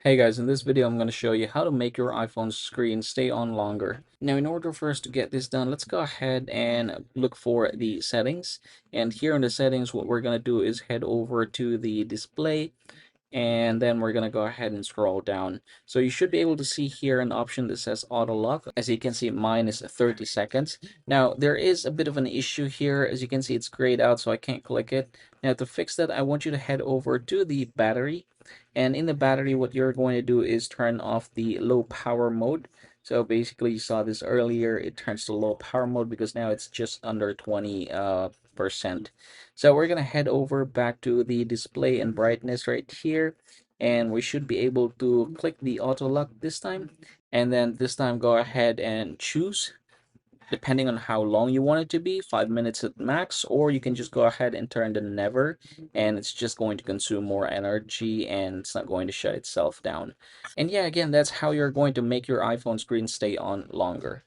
Hey guys, in this video I'm going to show you how to make your iPhone screen stay on longer. Now in order for us to get this done, let's go ahead and look for the settings. And here in the settings, what we're going to do is head over to the display, and then we're going to go ahead and scroll down. So you should be able to see here an option that says auto lock. As you can see, mine is 30 seconds. Now there is a bit of an issue here. As you can see, it's grayed out, so I can't click it. Now to fix that, I want you to head over to the battery, and in the battery what you're going to do is turn off the low power mode. So basically, you saw this earlier, it turns to low power mode because now it's just under 20%. So we're gonna head over back to the display and brightness right here, and we should be able to click the auto lock this time, and then this time go ahead and choose, depending on how long you want it to be, 5 minutes at max, or you can just go ahead and turn the never, and it's just going to consume more energy and it's not going to shut itself down. And yeah, again, that's how you're going to make your iPhone screen stay on longer.